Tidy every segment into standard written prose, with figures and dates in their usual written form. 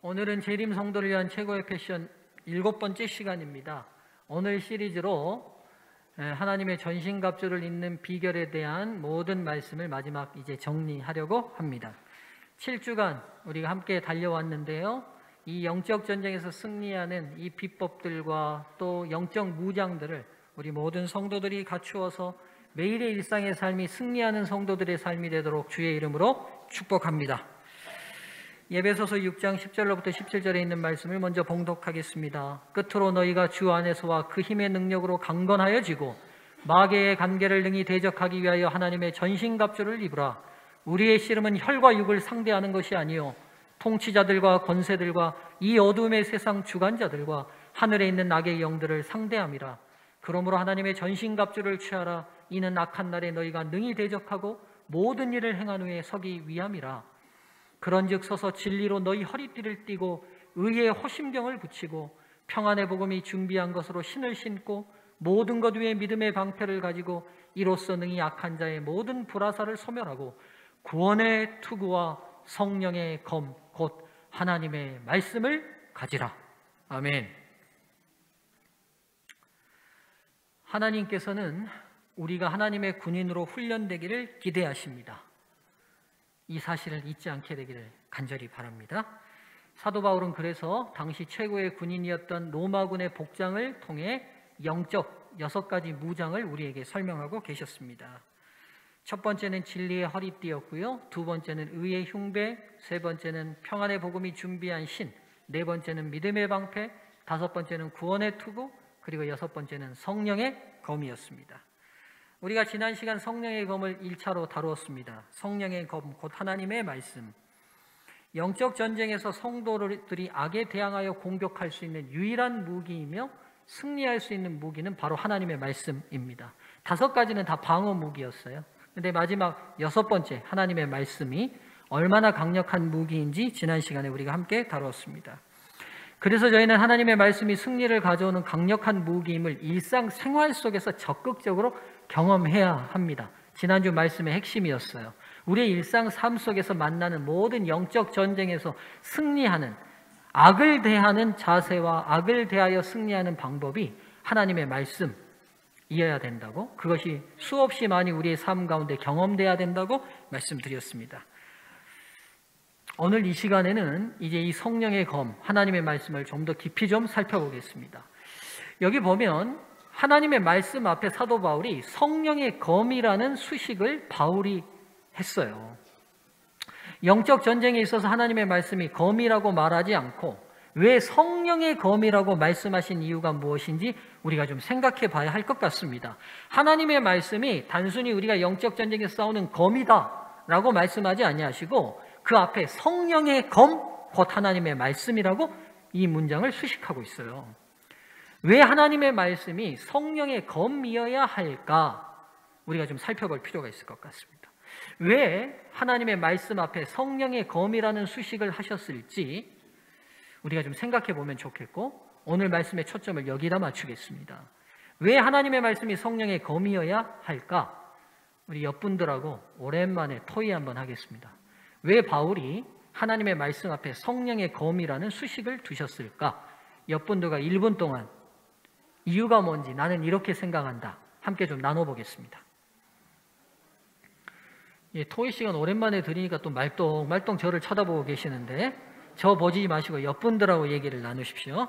오늘은 재림 성도를 위한 최고의 패션 7번째 시간입니다. 오늘 시리즈로 하나님의 전신갑주를 잇는 비결에 대한 모든 말씀을 마지막 이제 정리하려고 합니다. 7주간 우리가 함께 달려왔는데요. 이 영적 전쟁에서 승리하는 이 비법들과 또 영적 무장들을 우리 모든 성도들이 갖추어서 매일의 일상의 삶이 승리하는 성도들의 삶이 되도록 주의 이름으로 축복합니다. 에베소서 6장 10절로부터 17절에 있는 말씀을 먼저 봉독하겠습니다. 끝으로 너희가 주 안에서와 그 힘의 능력으로 강건하여지고 마귀의 관계를 능히 대적하기 위하여 하나님의 전신갑주를 입으라. 우리의 씨름은 혈과 육을 상대하는 것이 아니요 통치자들과 권세들과 이 어둠의 세상 주관자들과 하늘에 있는 악의 영들을 상대함이라. 그러므로 하나님의 전신갑주를 취하라. 이는 악한 날에 너희가 능히 대적하고 모든 일을 행한 후에 서기 위함이라. 그런즉 서서 진리로 너희 허리띠를 띠고 의의 호심경을 붙이고 평안의 복음이 준비한 것으로 신을 신고 모든 것 위에 믿음의 방패를 가지고 이로써 능히 악한 자의 모든 불화살을 소멸하고 구원의 투구와 성령의 검 곧 하나님의 말씀을 가지라. 아멘. 하나님께서는 우리가 하나님의 군인으로 훈련되기를 기대하십니다. 이 사실을 잊지 않게 되기를 간절히 바랍니다. 사도 바울은 그래서 당시 최고의 군인이었던 로마군의 복장을 통해 영적 6가지 무장을 우리에게 설명하고 계셨습니다. 첫 번째는 진리의 허리띠였고요. 두 번째는 의의 흉배, 세 번째는 평안의 복음이 준비한 신, 네 번째는 믿음의 방패, 다섯 번째는 구원의 투구, 그리고 여섯 번째는 성령의 검이었습니다. 우리가 지난 시간 성령의 검을 1차로 다루었습니다. 성령의 검, 곧 하나님의 말씀. 영적 전쟁에서 성도들이 악에 대항하여 공격할 수 있는 유일한 무기이며 승리할 수 있는 무기는 바로 하나님의 말씀입니다. 5가지는 다 방어 무기였어요. 그런데 마지막 6번째 하나님의 말씀이 얼마나 강력한 무기인지 지난 시간에 우리가 함께 다루었습니다. 그래서 저희는 하나님의 말씀이 승리를 가져오는 강력한 무기임을 일상생활 속에서 적극적으로 경험해야 합니다. 지난주 말씀의 핵심이었어요. 우리의 일상 삶 속에서 만나는 모든 영적 전쟁에서 승리하는, 악을 대하는 자세와 악을 대하여 승리하는 방법이 하나님의 말씀이어야 된다고, 그것이 수없이 많이 우리의 삶 가운데 경험돼야 된다고 말씀드렸습니다. 오늘 이 시간에는 이제 이 성령의 검, 하나님의 말씀을 좀 더 깊이 좀 살펴보겠습니다. 여기 보면 하나님의 말씀 앞에 사도 바울이 성령의 검이라는 수식을 바울이 했어요. 영적 전쟁에 있어서 하나님의 말씀이 검이라고 말하지 않고 왜 성령의 검이라고 말씀하신 이유가 무엇인지 우리가 좀 생각해 봐야 할 것 같습니다. 하나님의 말씀이 단순히 우리가 영적 전쟁에서 싸우는 검이다 라고 말씀하지 아니하시고 그 앞에 성령의 검, 곧 하나님의 말씀이라고 이 문장을 수식하고 있어요. 왜 하나님의 말씀이 성령의 검이어야 할까? 우리가 좀 살펴볼 필요가 있을 것 같습니다. 왜 하나님의 말씀 앞에 성령의 검이라는 수식을 하셨을지 우리가 좀 생각해 보면 좋겠고, 오늘 말씀의 초점을 여기다 맞추겠습니다. 왜 하나님의 말씀이 성령의 검이어야 할까? 우리 옆분들하고 오랜만에 토의 한번 하겠습니다. 왜 바울이 하나님의 말씀 앞에 성령의 검이라는 수식을 두셨을까? 옆분들과 1분 동안 이유가 뭔지 나는 이렇게 생각한다. 함께 좀 나눠보겠습니다. 예, 토의 시간 오랜만에 들으니까 또 말똥말똥 저를 쳐다보고 계시는데 저 보지 마시고 옆분들하고 얘기를 나누십시오.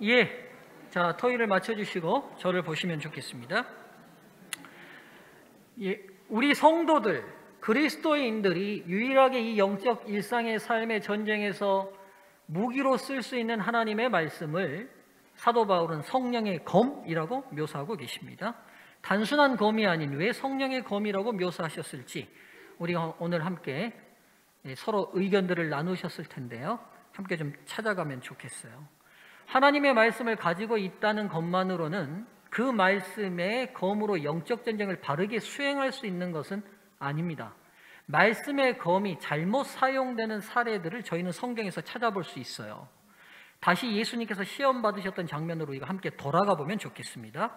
예. 자, 토의를 맞춰주시고 저를 보시면 좋겠습니다. 예, 우리 성도들, 그리스도인들이 유일하게 이 영적 일상의 삶의 전쟁에서 무기로 쓸 수 있는 하나님의 말씀을 사도 바울은 성령의 검이라고 묘사하고 계십니다. 단순한 검이 아닌 왜 성령의 검이라고 묘사하셨을지 우리가 오늘 함께 서로 의견들을 나누셨을 텐데요. 함께 좀 찾아가면 좋겠어요. 하나님의 말씀을 가지고 있다는 것만으로는 그 말씀의 검으로 영적 전쟁을 바르게 수행할 수 있는 것은 아닙니다. 말씀의 검이 잘못 사용되는 사례들을 저희는 성경에서 찾아볼 수 있어요. 다시 예수님께서 시험 받으셨던 장면으로 우리가 함께 돌아가 보면 좋겠습니다.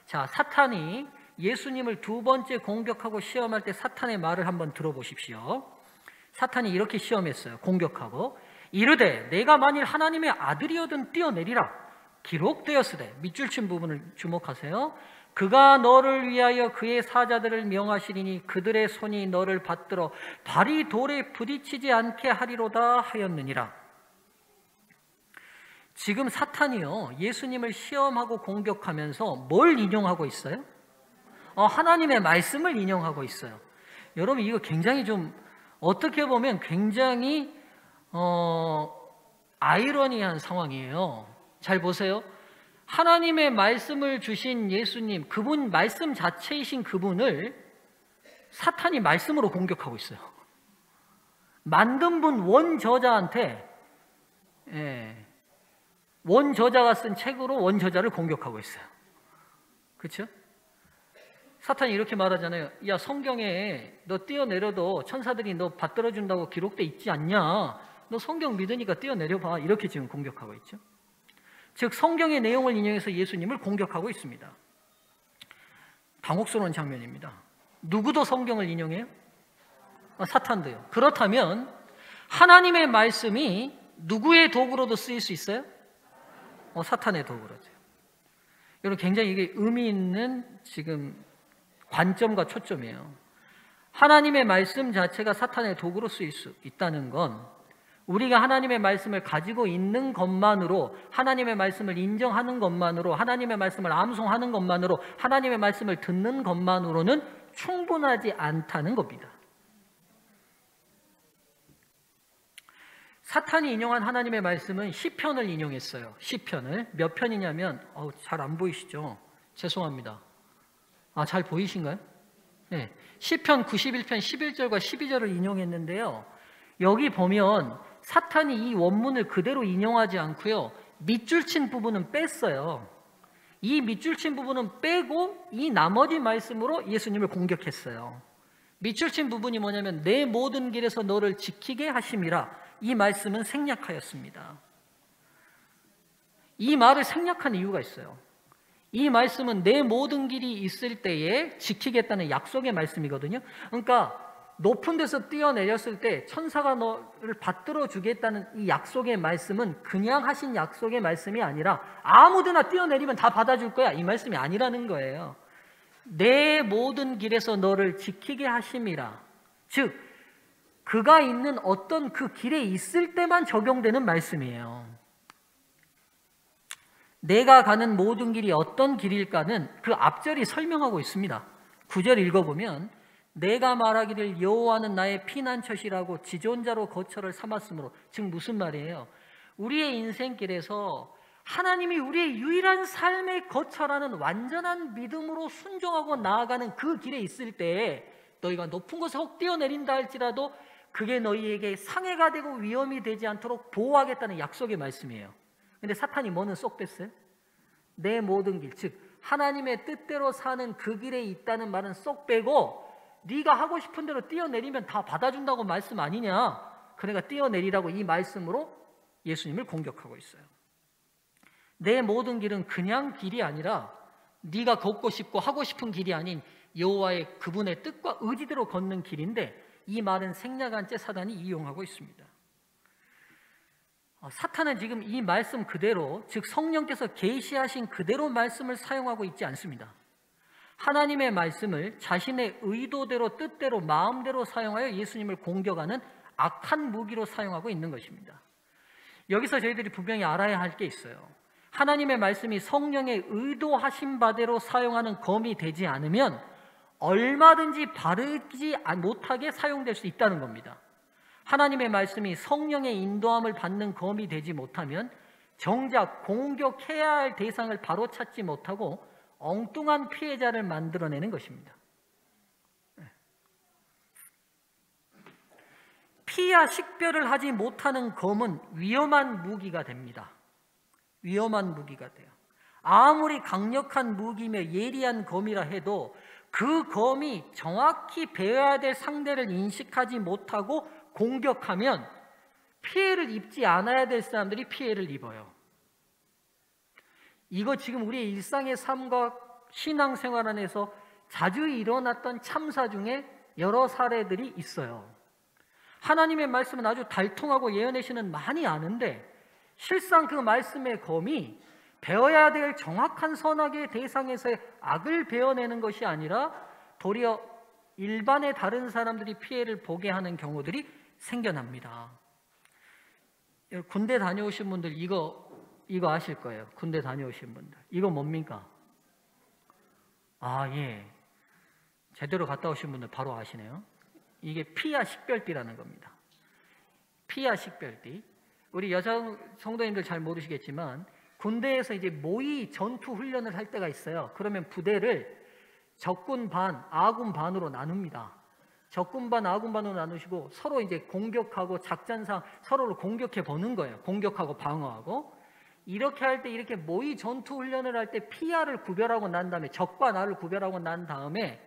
자, 사탄이 예수님을 두 번째 공격하고 시험할 때 사탄의 말을 한번 들어보십시오. 사탄이 이렇게 시험했어요. 공격하고 이르되 내가 만일 하나님의 아들이어든 뛰어내리라. 기록되었으되, 밑줄 친 부분을 주목하세요. 그가 너를 위하여 그의 사자들을 명하시리니 그들의 손이 너를 받들어 발이 돌에 부딪히지 않게 하리로다 하였느니라. 지금 사탄이요, 예수님을 시험하고 공격하면서 뭘 인용하고 있어요? 하나님의 말씀을 인용하고 있어요. 여러분, 이거 굉장히 좀 어떻게 보면 굉장히 아이러니한 상황이에요. 잘 보세요. 하나님의 말씀을 주신 예수님, 그분 말씀 자체이신 그분을 사탄이 말씀으로 공격하고 있어요. 만든 분 원저자한테 원저자가 쓴 책으로 원저자를 공격하고 있어요. 그렇죠? 사탄이 이렇게 말하잖아요. 야, 성경에 너 뛰어내려도 천사들이 너 받들어준다고 기록돼 있지 않냐? 너 성경 믿으니까 뛰어내려봐. 이렇게 지금 공격하고 있죠. 즉 성경의 내용을 인용해서 예수님을 공격하고 있습니다. 당혹스러운 장면입니다. 누구도 성경을 인용해요? 사탄도요. 그렇다면 하나님의 말씀이 누구의 도구로도 쓰일 수 있어요? 사탄의 도구로죠. 여러분, 굉장히 이게 의미 있는 지금 관점과 초점이에요. 하나님의 말씀 자체가 사탄의 도구로 쓰일 수 있다는 건 우리가 하나님의 말씀을 가지고 있는 것만으로, 하나님의 말씀을 인정하는 것만으로, 하나님의 말씀을 암송하는 것만으로, 하나님의 말씀을 듣는 것만으로는 충분하지 않다는 겁니다. 사탄이 인용한 하나님의 말씀은 시편을 인용했어요. 시편을. 몇 편이냐면 잘 안 보이시죠? 죄송합니다. 잘 보이신가요? 네. 시편 91편 11절과 12절을 인용했는데요. 여기 보면 사탄이 이 원문을 그대로 인용하지 않고요, 밑줄 친 부분은 뺐어요. 이 밑줄 친 부분은 빼고 이 나머지 말씀으로 예수님을 공격했어요. 밑줄 친 부분이 뭐냐면 내 모든 길에서 너를 지키게 하심이라. 이 말씀은 생략하였습니다. 이 말을 생략한 이유가 있어요. 이 말씀은 내 모든 길이 있을 때에 지키겠다는 약속의 말씀이거든요. 그러니까 높은 데서 뛰어내렸을 때 천사가 너를 받들어 주겠다는 이 약속의 말씀은 그냥 하신 약속의 말씀이 아니라 아무데나 뛰어내리면 다 받아줄 거야, 이 말씀이 아니라는 거예요. 내 모든 길에서 너를 지키게 하심이라. 즉 그가 있는 어떤 그 길에 있을 때만 적용되는 말씀이에요. 내가 가는 모든 길이 어떤 길일까는 그 앞절이 설명하고 있습니다. 9절 읽어보면 내가 말하기를 여호와는 나의 피난처시라고 지존자로 거처를 삼았으므로. 즉 무슨 말이에요? 우리의 인생길에서 하나님이 우리의 유일한 삶의 거처라는 완전한 믿음으로 순종하고 나아가는 그 길에 있을 때에 너희가 높은 곳에 혹 뛰어내린다 할지라도 그게 너희에게 상해가 되고 위험이 되지 않도록 보호하겠다는 약속의 말씀이에요. 근데 사탄이 뭐는 쏙 뺐어요? 내 모든 길, 즉 하나님의 뜻대로 사는 그 길에 있다는 말은 쏙 빼고 네가 하고 싶은 대로 뛰어내리면 다 받아준다고 말씀 아니냐? 그러니까 뛰어내리라고 이 말씀으로 예수님을 공격하고 있어요. 내 모든 길은 그냥 길이 아니라 네가 걷고 싶고 하고 싶은 길이 아닌 여호와의 그분의 뜻과 의지대로 걷는 길인데 이 말은 생략한 채 사단이 이용하고 있습니다. 사탄은 지금 이 말씀 그대로, 즉 성령께서 계시하신 그대로 말씀을 사용하고 있지 않습니다. 하나님의 말씀을 자신의 의도대로, 뜻대로, 마음대로 사용하여 예수님을 공격하는 악한 무기로 사용하고 있는 것입니다. 여기서 저희들이 분명히 알아야 할 게 있어요. 하나님의 말씀이 성령의 의도하신 바대로 사용하는 검이 되지 않으면 얼마든지 바르지 못하게 사용될 수 있다는 겁니다. 하나님의 말씀이 성령의 인도함을 받는 검이 되지 못하면 정작 공격해야 할 대상을 바로 찾지 못하고 엉뚱한 피해자를 만들어내는 것입니다. 피와 식별을 하지 못하는 검은 위험한 무기가 됩니다. 위험한 무기가 돼요. 아무리 강력한 무기며 예리한 검이라 해도 그 검이 정확히 배워야 될 상대를 인식하지 못하고 공격하면 피해를 입지 않아야 될 사람들이 피해를 입어요. 이거 지금 우리의 일상의 삶과 신앙생활 안에서 자주 일어났던 참사 중에 여러 사례들이 있어요. 하나님의 말씀은 아주 달통하고 예언의 신은 많이 아는데 실상 그 말씀의 검이 배워야 될 정확한 선악의 대상에서의 악을 베어내는 것이 아니라 도리어 일반의 다른 사람들이 피해를 보게 하는 경우들이 생겨납니다. 군대 다녀오신 분들 이거 아실 거예요. 군대 다녀오신 분들. 이거 뭡니까? 아, 예. 제대로 갔다 오신 분들 바로 아시네요. 이게 피와 식별띠라는 겁니다. 피와 식별띠. 우리 여성 성도님들 잘 모르시겠지만 군대에서 이제 모의 전투 훈련을 할 때가 있어요. 그러면 부대를 적군 반, 아군 반으로 나눕니다. 적군 반, 아군 반으로 나누시고 서로 이제 공격하고 작전상 서로를 공격해 보는 거예요. 공격하고 방어하고. 이렇게 할 때 이렇게 모의 전투 훈련을 할 때 피아를 구별하고 난 다음에 적과 나를 구별하고 난 다음에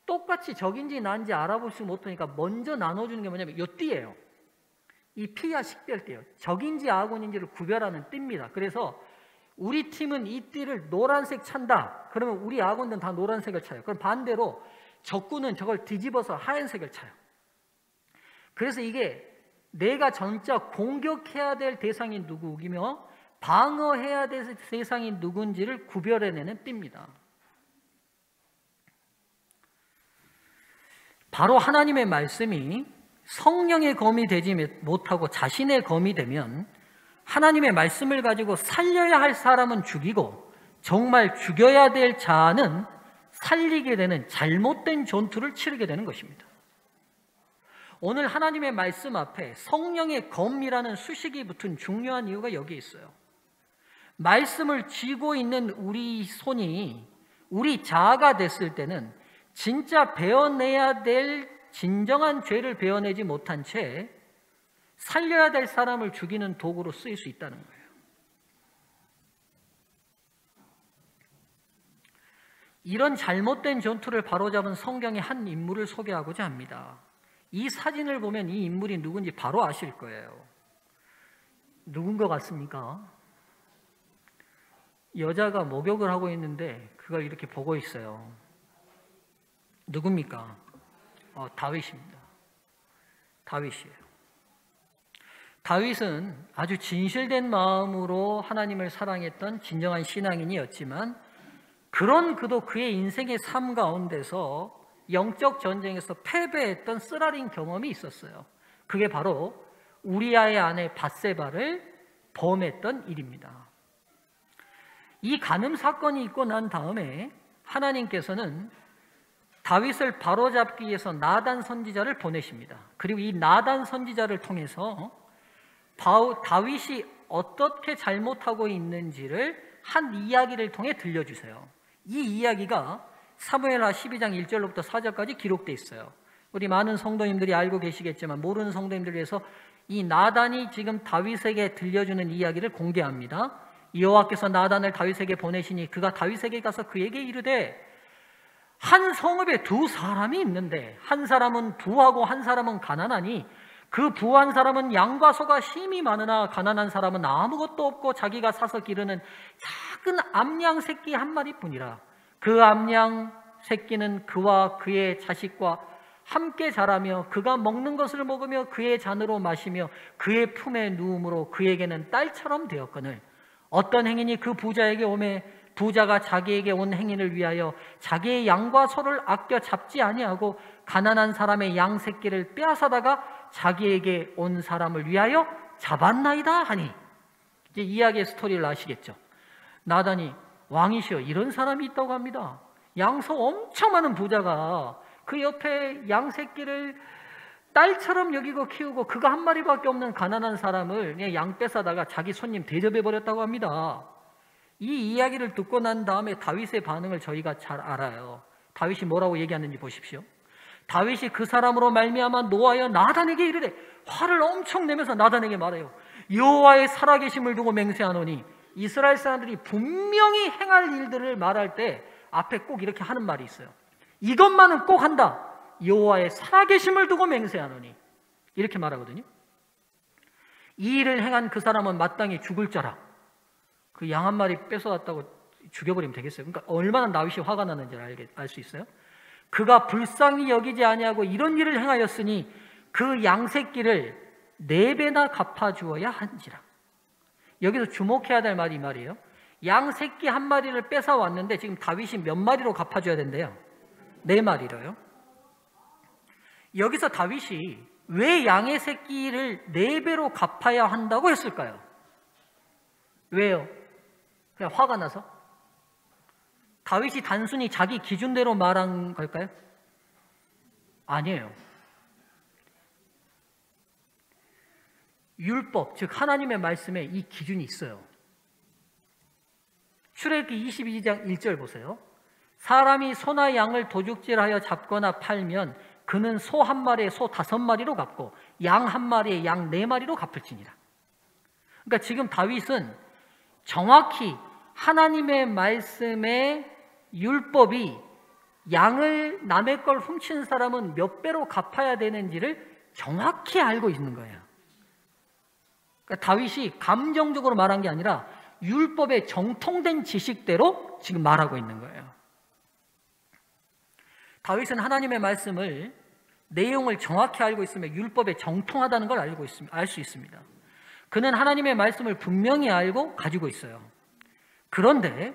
똑같이 적인지 나인지 알아볼 수 못하니까 먼저 나눠주는 게 뭐냐면 이 띠예요. 이 피아 식별띠예요. 적인지 아군인지를 구별하는 띠입니다. 그래서 우리 팀은 이 띠를 노란색 찬다. 그러면 우리 아군들은 다 노란색을 차요. 그럼 반대로 적군은 저걸 뒤집어서 하얀색을 차요. 그래서 이게 내가 진짜 공격해야 될 대상이 누구이며 방어해야 될 대상이 누군지를 구별해내는 띠입니다. 바로 하나님의 말씀이 성령의 검이 되지 못하고 자신의 검이 되면 하나님의 말씀을 가지고 살려야 할 사람은 죽이고 정말 죽여야 될 자는 살리게 되는 잘못된 전투를 치르게 되는 것입니다. 오늘 하나님의 말씀 앞에 성령의 검이라는 수식이 붙은 중요한 이유가 여기 있어요. 말씀을 쥐고 있는 우리 손이 우리 자아가 됐을 때는 진짜 베어내야 될 진정한 죄를 베어내지 못한 채 살려야 될 사람을 죽이는 도구로 쓰일 수 있다는 거예요. 이런 잘못된 전투를 바로잡은 성경의 한 인물을 소개하고자 합니다. 이 사진을 보면 이 인물이 누군지 바로 아실 거예요. 누군 것 같습니까? 여자가 목욕을 하고 있는데 그걸 이렇게 보고 있어요. 누굽니까? 다윗입니다. 다윗이에요. 다윗은 아주 진실된 마음으로 하나님을 사랑했던 진정한 신앙인이었지만 그런 그도 그의 인생의 삶 가운데서 영적 전쟁에서 패배했던 쓰라린 경험이 있었어요. 그게 바로 우리아의 아내 밧세바를 범했던 일입니다. 이 간음 사건이 있고 난 다음에 하나님께서는 다윗을 바로잡기 위해서 나단 선지자를 보내십니다. 그리고 이 나단 선지자를 통해서 다윗이 어떻게 잘못하고 있는지를 한 이야기를 통해 들려주세요. 이 이야기가 사무엘하 12장 1절로부터 4절까지 기록되어 있어요. 우리 많은 성도님들이 알고 계시겠지만 모르는 성도님들 위해서 이 나단이 지금 다윗에게 들려주는 이야기를 공개합니다. 여호와께서 나단을 다윗에게 보내시니 그가 다윗에게 가서 그에게 이르되 한 성읍에 두 사람이 있는데 한 사람은 부하고 한 사람은 가난하니 그 부한 사람은 양과 소가 힘이 많으나 가난한 사람은 아무것도 없고 자기가 사서 기르는 작은 암양 새끼 한 마리뿐이라. 그 암양 새끼는 그와 그의 자식과 함께 자라며 그가 먹는 것을 먹으며 그의 잔으로 마시며 그의 품에 누움으로 그에게는 딸처럼 되었거늘 어떤 행인이 그 부자에게 오매 부자가 자기에게 온 행인을 위하여 자기의 양과 소를 아껴 잡지 아니하고 가난한 사람의 양 새끼를 빼앗아다가 자기에게 온 사람을 위하여 잡았나이다 하니 이제 이야기의 스토리를 아시겠죠. 나단이 왕이시여, 이런 사람이 있다고 합니다. 양소 엄청 많은 부자가 그 옆에 양 새끼를 딸처럼 여기고 키우고 그거 한 마리밖에 없는 가난한 사람을 양 뺏어다가 자기 손님 대접해 버렸다고 합니다. 이 이야기를 듣고 난 다음에 다윗의 반응을 저희가 잘 알아요. 다윗이 뭐라고 얘기하는지 보십시오. 다윗이 그 사람으로 말미암아 노하여 나단에게 이르되, 화를 엄청 내면서 나단에게 말해요. 여호와의 살아계심을 두고 맹세하노니. 이스라엘 사람들이 분명히 행할 일들을 말할 때 앞에 꼭 이렇게 하는 말이 있어요. 이것만은 꼭 한다. 여호와의 살아계심을 두고 맹세하노니. 이렇게 말하거든요. 이 일을 행한 그 사람은 마땅히 죽을 자라. 그 양 한 마리 뺏어왔다고 죽여버리면 되겠어요. 그러니까 얼마나 다윗이 화가 나는지를 알 수 있어요. 그가 불쌍히 여기지 아니하고 이런 일을 행하였으니 그 양 새끼를 4배나 갚아주어야 한지라. 여기서 주목해야 될 말이 이 말이에요. 양 새끼 한 마리를 뺏어왔는데 지금 다윗이 몇 마리로 갚아줘야 된대요? 4마리로요. 여기서 다윗이 왜 양의 새끼를 4배로 갚아야 한다고 했을까요? 왜요? 그냥 화가 나서? 다윗이 단순히 자기 기준대로 말한 걸까요? 아니에요. 율법, 즉 하나님의 말씀에 이 기준이 있어요. 출애굽기 22장 1절 보세요. 사람이 소나 양을 도둑질하여 잡거나 팔면 그는 소 한 마리에 소 5마리로 갚고 양 한 마리에 양 4마리로 갚을지니라. 그러니까 지금 다윗은 정확히 하나님의 말씀의 율법이 양을 남의 걸 훔친 사람은 몇 배로 갚아야 되는지를 정확히 알고 있는 거예요. 그러니까 다윗이 감정적으로 말한 게 아니라 율법의 정통된 지식대로 지금 말하고 있는 거예요. 다윗은 하나님의 말씀을 내용을 정확히 알고 있으며 율법에 정통하다는 걸 알 수 있습니다. 그는 하나님의 말씀을 분명히 알고 가지고 있어요. 그런데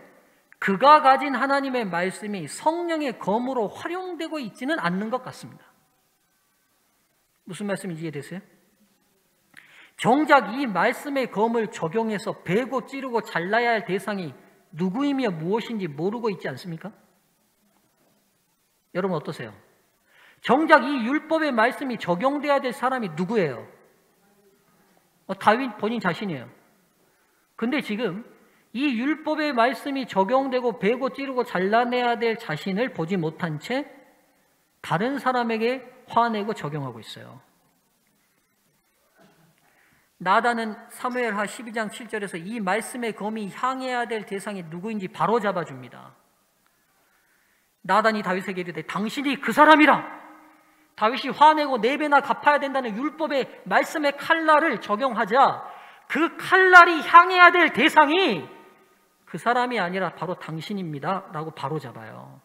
그가 가진 하나님의 말씀이 성령의 검으로 활용되고 있지는 않는 것 같습니다. 무슨 말씀인지 이해되세요? 정작 이 말씀의 검을 적용해서 베고 찌르고 잘라야 할 대상이 누구이며 무엇인지 모르고 있지 않습니까? 여러분 어떠세요? 정작 이 율법의 말씀이 적용돼야 될 사람이 누구예요? 다윗 본인 자신이에요. 근데 지금 이 율법의 말씀이 적용되고 베고 찌르고 잘라내야 될 자신을 보지 못한 채 다른 사람에게 화내고 적용하고 있어요. 나단은 사무엘하 12장 7절에서 이 말씀의 검이 향해야 될 대상이 누구인지 바로 잡아줍니다. 나단이 다윗에게 이르되 당신이 그 사람이라. 다윗이 화내고 4배나 갚아야 된다는 율법의 말씀의 칼날을 적용하자 그 칼날이 향해야 될 대상이 그 사람이 아니라 바로 당신입니다 라고 바로 잡아요.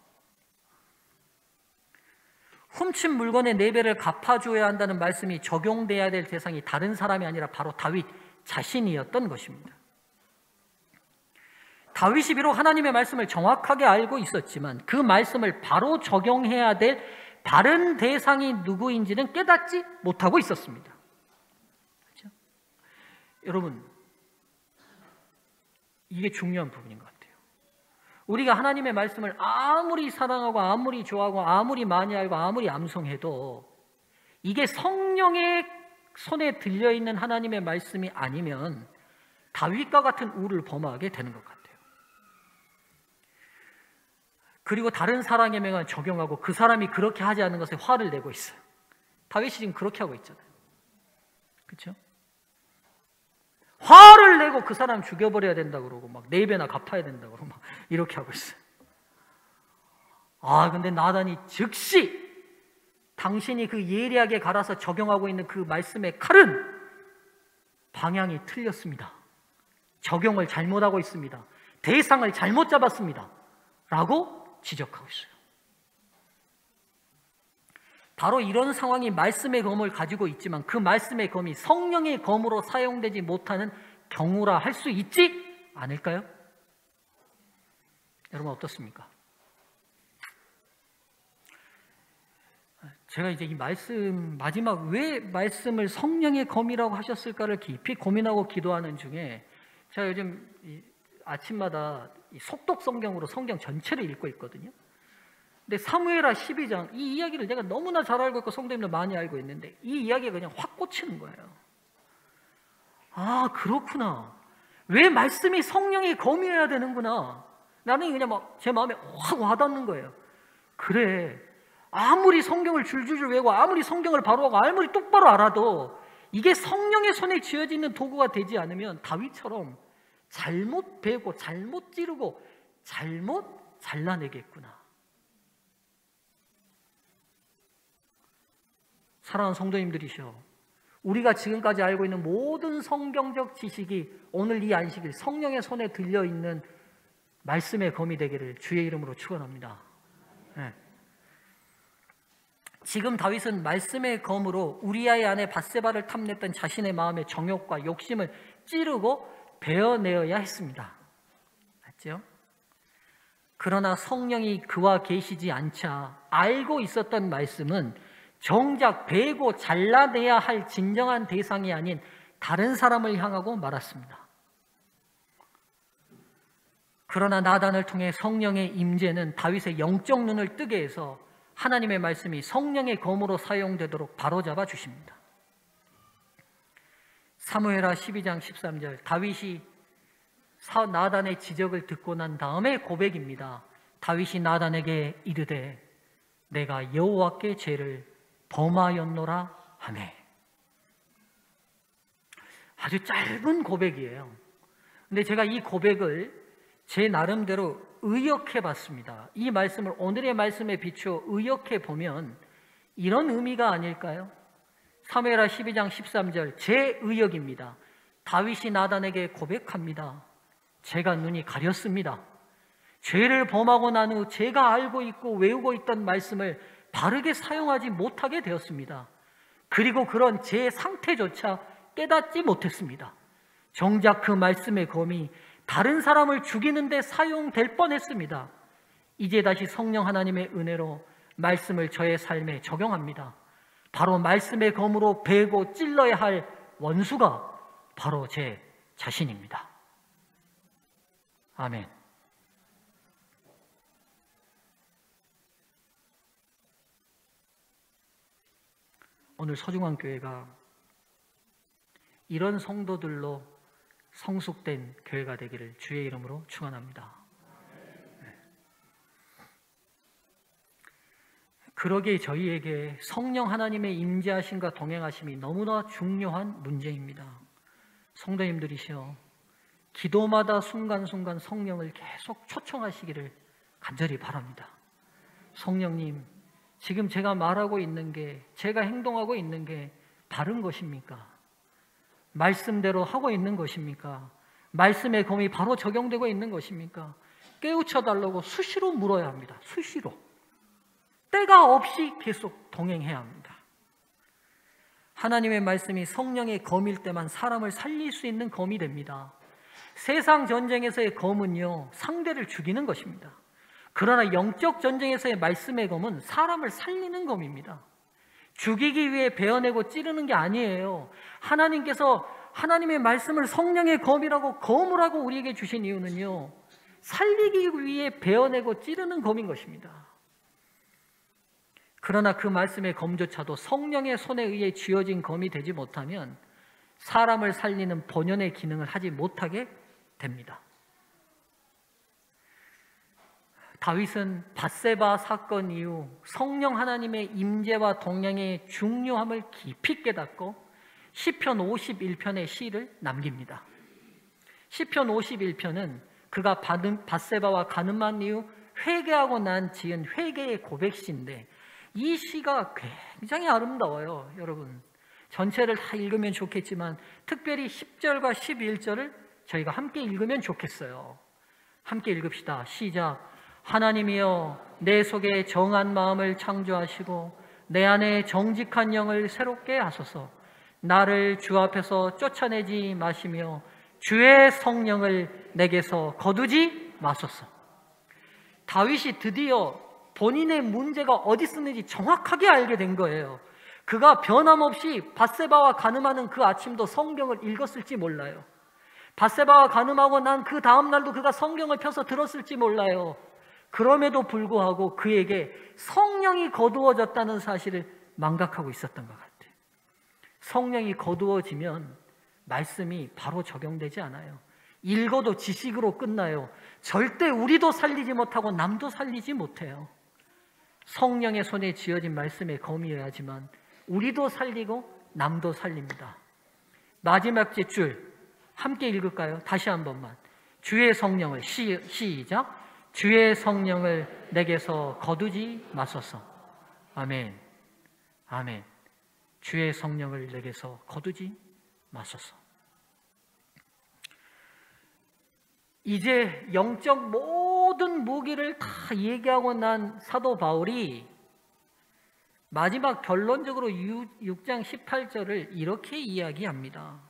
훔친 물건의 4배를 갚아줘야 한다는 말씀이 적용돼야 될 대상이 다른 사람이 아니라 바로 다윗 자신이었던 것입니다. 다윗이 비록 하나님의 말씀을 정확하게 알고 있었지만 그 말씀을 바로 적용해야 될 다른 대상이 누구인지는 깨닫지 못하고 있었습니다. 그렇죠? 여러분, 이게 중요한 부분인 것 같아요. 우리가 하나님의 말씀을 아무리 사랑하고 아무리 좋아하고 아무리 많이 알고 아무리 암송해도 이게 성령의 손에 들려있는 하나님의 말씀이 아니면 다윗과 같은 우를 범하게 되는 것 같아요. 그리고 다른 사람의 명을 적용하고 그 사람이 그렇게 하지 않는 것에 화를 내고 있어요. 다윗이 지금 그렇게 하고 있잖아요. 그렇죠? 화를 내고 그 사람 죽여버려야 된다고 그러고 막 4배나 갚아야 된다고 그러고 막 이렇게 하고 있어요. 근데 나단이 즉시 당신이 그 예리하게 갈아서 적용하고 있는 그 말씀의 칼은 방향이 틀렸습니다. 적용을 잘못하고 있습니다. 대상을 잘못 잡았습니다. 라고 지적하고 있어요. 바로 이런 상황이 말씀의 검을 가지고 있지만 그 말씀의 검이 성령의 검으로 사용되지 못하는 경우라 할 수 있지 않을까요? 여러분 어떻습니까? 제가 이제 이 말씀 마지막 왜 말씀을 성령의 검이라고 하셨을까를 깊이 고민하고 기도하는 중에 제가 요즘 아침마다 속독 성경으로 성경 전체를 읽고 있거든요. 근데 사무엘하 12장 이 이야기를 내가 너무나 잘 알고 있고 성도님들 많이 알고 있는데 이 이야기가 그냥 확 꽂히는 거예요. 아, 그렇구나. 왜 말씀이 성령이 검이어야 되는구나. 나는 그냥 막 제 마음에 확 와닿는 거예요. 그래, 아무리 성경을 줄줄줄 외우고 아무리 성경을 바로 하고 아무리 똑바로 알아도 이게 성령의 손에 쥐어지는 도구가 되지 않으면 다윗처럼 잘못 베고 잘못 찌르고 잘못 잘라내겠구나. 사랑하는 성도님들이시여, 우리가 지금까지 알고 있는 모든 성경적 지식이 오늘 이 안식일 성령의 손에 들려있는 말씀의 검이 되기를 주의 이름으로 축원합니다. 네. 지금 다윗은 말씀의 검으로 우리아의 아내 밧세바를 탐냈던 자신의 마음의 정욕과 욕심을 찌르고 베어내어야 했습니다. 맞죠? 그러나 성령이 그와 계시지 않자 알고 있었던 말씀은 정작 베고 잘라내야 할 진정한 대상이 아닌 다른 사람을 향하고 말았습니다. 그러나 나단을 통해 성령의 임재는 다윗의 영적 눈을 뜨게 해서 하나님의 말씀이 성령의 검으로 사용되도록 바로잡아 주십니다. 사무엘하 12장 13절, 다윗이 나단의 지적을 듣고 난 다음에 고백입니다. 다윗이 나단에게 이르되 내가 여호와께 죄를 범하였노라 하매. 아주 짧은 고백이에요. 근데 제가 이 고백을 제 나름대로 의역해 봤습니다. 이 말씀을 오늘의 말씀에 비추어 의역해 보면 이런 의미가 아닐까요? 사무엘하 12장 13절 제 의역입니다. 다윗이 나단에게 고백합니다. 제가 눈이 가렸습니다. 죄를 범하고 난 후 제가 알고 있고 외우고 있던 말씀을 바르게 사용하지 못하게 되었습니다. 그리고 그런 제 상태조차 깨닫지 못했습니다. 정작 그 말씀의 검이 다른 사람을 죽이는 데 사용될 뻔했습니다. 이제 다시 성령 하나님의 은혜로 말씀을 저의 삶에 적용합니다. 바로 말씀의 검으로 베고 찔러야 할 원수가 바로 제 자신입니다. 아멘. 오늘 서중환교회가 이런 성도들로 성숙된 교회가 되기를 주의 이름으로 축원합니다. 그러기에 저희에게 성령 하나님의 임재하심과 동행하심이 너무나 중요한 문제입니다. 성도님들이시여, 기도마다 순간순간 성령을 계속 초청하시기를 간절히 바랍니다. 성령님, 지금 제가 말하고 있는 게, 제가 행동하고 있는 게 바른 것입니까? 말씀대로 하고 있는 것입니까? 말씀의 검이 바로 적용되고 있는 것입니까? 깨우쳐달라고 수시로 물어야 합니다. 수시로. 때가 없이 계속 동행해야 합니다. 하나님의 말씀이 성령의 검일 때만 사람을 살릴 수 있는 검이 됩니다. 세상 전쟁에서의 검은요, 상대를 죽이는 것입니다. 그러나 영적 전쟁에서의 말씀의 검은 사람을 살리는 검입니다. 죽이기 위해 베어내고 찌르는 게 아니에요. 하나님께서 하나님의 말씀을 성령의 검이라고 검을 하고 우리에게 주신 이유는요, 살리기 위해 베어내고 찌르는 검인 것입니다. 그러나 그 말씀의 검조차도 성령의 손에 의해 쥐어진 검이 되지 못하면 사람을 살리는 본연의 기능을 하지 못하게 됩니다. 다윗은 밧세바 사건 이후 성령 하나님의 임재와 동행의 중요함을 깊이 깨닫고 시편 51편의 시를 남깁니다. 시편 51편은 그가 받은 밧세바와 가늠한 이후 회개하고 난 지은 회개의 고백시인데 이 시가 굉장히 아름다워요. 여러분, 전체를 다 읽으면 좋겠지만 특별히 10절과 11절을 저희가 함께 읽으면 좋겠어요. 함께 읽읍시다. 시작. 하나님이여, 내 속에 정한 마음을 창조하시고 내 안에 정직한 영을 새롭게 하소서. 나를 주 앞에서 쫓아내지 마시며 주의 성령을 내게서 거두지 마소서. 다윗이 드디어 본인의 문제가 어디 있었는지 정확하게 알게 된 거예요. 그가 변함없이 밧세바와 간음하는 그 아침도 성경을 읽었을지 몰라요. 밧세바가 간음하고 난 그 다음 날도 그가 성경을 펴서 들었을지 몰라요. 그럼에도 불구하고 그에게 성령이 거두어졌다는 사실을 망각하고 있었던 것 같아요. 성령이 거두어지면 말씀이 바로 적용되지 않아요. 읽어도 지식으로 끝나요. 절대 우리도 살리지 못하고 남도 살리지 못해요. 성령의 손에 쥐어진 말씀의 검이어야지만 우리도 살리고 남도 살립니다. 마지막 줄 함께 읽을까요? 다시 한 번만. 주의 성령을 시작. 주의 성령을 내게서 거두지 마소서. 아멘. 아멘. 주의 성령을 내게서 거두지 마소서. 이제 영적 모든 무기를 다 얘기하고 난 사도 바울이 마지막 결론적으로 6장 18절을 이렇게 이야기합니다.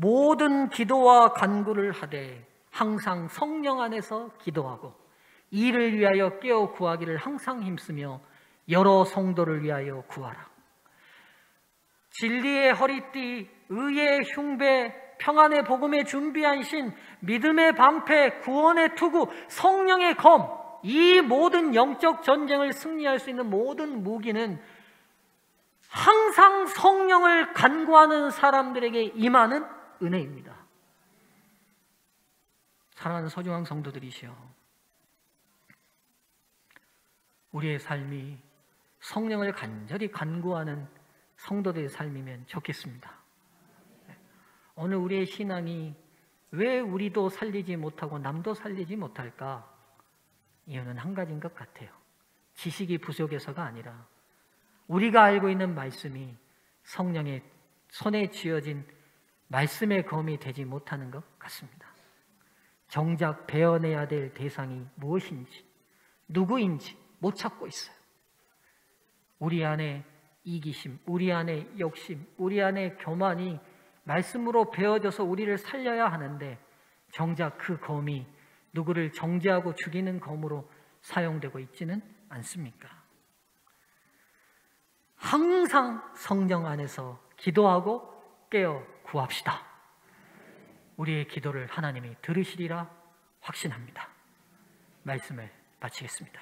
모든 기도와 간구를 하되 항상 성령 안에서 기도하고 이를 위하여 깨어 구하기를 항상 힘쓰며 여러 성도를 위하여 구하라. 진리의 허리띠, 의의 흉배, 평안의 복음에 준비한 신, 믿음의 방패, 구원의 투구, 성령의 검, 이 모든 영적 전쟁을 승리할 수 있는 모든 무기는 항상 성령을 간구하는 사람들에게 임하는 은혜입니다. 사랑하는 소중한 성도들이시여, 우리의 삶이 성령을 간절히 간구하는 성도들의 삶이면 좋겠습니다. 오늘 우리의 신앙이 왜 우리도 살리지 못하고 남도 살리지 못할까? 이유는 한 가지인 것 같아요. 지식이 부족해서가 아니라 우리가 알고 있는 말씀이 성령의 손에 쥐어진 말씀의 검이 되지 못하는 것 같습니다. 정작 베어내야 될 대상이 무엇인지, 누구인지 못 찾고 있어요. 우리 안에 이기심, 우리 안에 욕심, 우리 안에 교만이 말씀으로 베어져서 우리를 살려야 하는데 정작 그 검이 누구를 정죄하고 죽이는 검으로 사용되고 있지는 않습니까? 항상 성령 안에서 기도하고 깨어 구합시다. 우리의 기도를 하나님이 들으시리라 확신합니다. 말씀을 마치겠습니다.